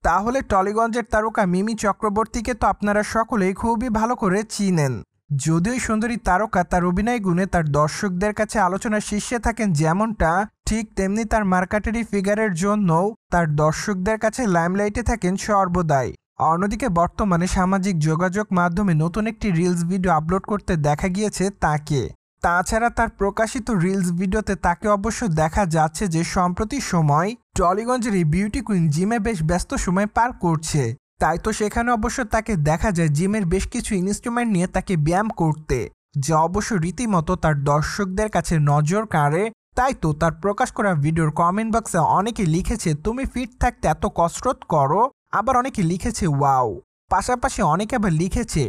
তাহলে টলিগঞ্জের তারকা মিমি চক্রবর্তীকে তো আপনারা সকলেই খুবই ভালো করে চিনেন। যদিও এই সুন্দরী তারকা তার অভিনয় গুণে তার দর্শকদের কাছে আলোচনার শীর্ষে থাকেন, যেমনটা ঠিক তেমনি তার মার্কাটারি ফিগারের জন্যও তার দর্শকদের কাছে লাইমলাইটে থাকেন সর্বদাই। অন্যদিকে বর্তমানে সামাজিক যোগাযোগ মাধ্যমে নতুন একটি রিলস ভিডিও আপলোড করতে দেখা গিয়েছে তাকে। তাছাড়া তার প্রকাশিত রিলস ভিডিওতে তাকে অবশ্য দেখা যাচ্ছে যে সম্প্রতি সময় টলিগঞ্জের এই বিউটি কুইন জিমে বেশ ব্যস্ত সময় পার করছে। তাই তো সেখানে অবশ্য তাকে দেখা যায় জিমের বেশ কিছু ইনস্ট্রুমেন্ট নিয়ে তাকে ব্যায়াম করতে, যা অবশ্য রীতিমতো তার দর্শকদের কাছে নজর কাড়ে। তাই তো তার প্রকাশ করা ভিডিওর কমেন্ট বক্সে অনেকে লিখেছে তুমি ফিট থাকতে এত কসরত করো, আবার অনেকে লিখেছে ওয়াও। পাশাপাশি অনেকে আবার লিখেছে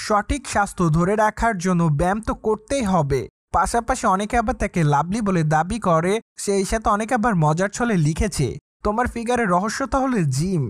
সঠিক স্বাস্থ্য ধরে রাখার জন্য ব্যায়াম তো করতেই হবে। পাশাপাশি অনেকে আবার তাকে লাভলি বলে দাবি করে। সেই সাথে অনেকে আবার মজার ছলে লিখেছে তোমার ফিগারের রহস্য তাহলে জিম।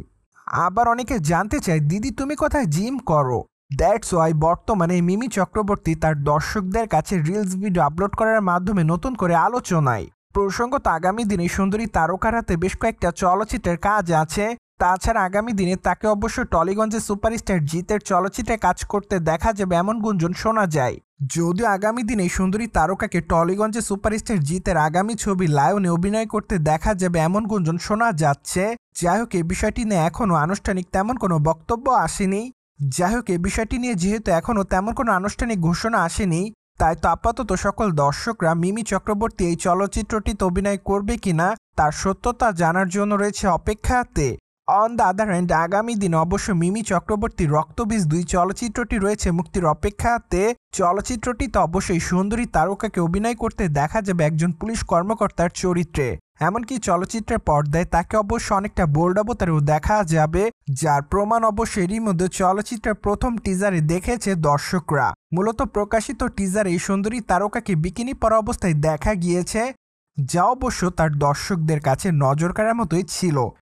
আবার অনেকে জানতে চায় দিদি তুমি কোথায় জিম করো। দ্যাটস ওয়াই বর্তমানে মিমি চক্রবর্তী তার দর্শকদের কাছে রিলস ভিডিও আপলোড করার মাধ্যমে নতুন করে আলোচনায়। প্রসঙ্গত আগামী দিনে সুন্দরী তারকার হাতে বেশ কয়েকটা চলচ্চিত্রের কাজ আছে। তাছাড়া আগামী দিনে তাকে অবশ্য টলিগঞ্জের সুপারস্টার জিতের চলচ্চিত্রে কাজ করতে দেখা যাবে এমন গুঞ্জন শোনা যায়। যদিও আগামী দিনে সুন্দরী তারকাকে টলিগঞ্জের সুপারস্টার জিতের আগামী ছবি লায়নে অভিনয় করতে দেখা যাবে এমন গুঞ্জন শোনা যাচ্ছে। যাই হোক, এই বিষয়টি নিয়ে এখনও আনুষ্ঠানিক তেমন কোনো বক্তব্য আসেনি। যেহেতু এখনও তেমন কোনো আনুষ্ঠানিক ঘোষণা আসেনি, তাই তো আপাতত সকল দর্শকরা মিমি চক্রবর্তী এই চলচ্চিত্রটিতে অভিনয় করবে কিনা তার সত্যতা জানার জন্য রয়েছে অপেক্ষাতে। অন দ্য আদার হ্যান্ড, আগামী দিনে অবশ্য মিমি চক্রবর্তীর রক্তবীজ 2 চলচ্চিত্রটি রয়েছে মুক্তির অপেক্ষাতে। চলচ্চিত্রটিতে অবশ্যই সুন্দরী তারকাকে অভিনয় করতে দেখা যাবে একজন পুলিশ কর্মকর্তার চরিত্রে। এমনকি চলচ্চিত্রের পর্দায় তাকে অবশ্য অনেকটা বোল্ড অবতারেও দেখা যাবে, যার প্রমাণ অবশ্য এরই মধ্যে চলচ্চিত্রের প্রথম টিজারে দেখেছে দর্শকরা। মূলত প্রকাশিত টিজারে এই সুন্দরী তারকাকে বিকিনি পরা অবস্থায় দেখা গিয়েছে, যা অবশ্য তার দর্শকদের কাছে নজর কাড়ার মতোই ছিল।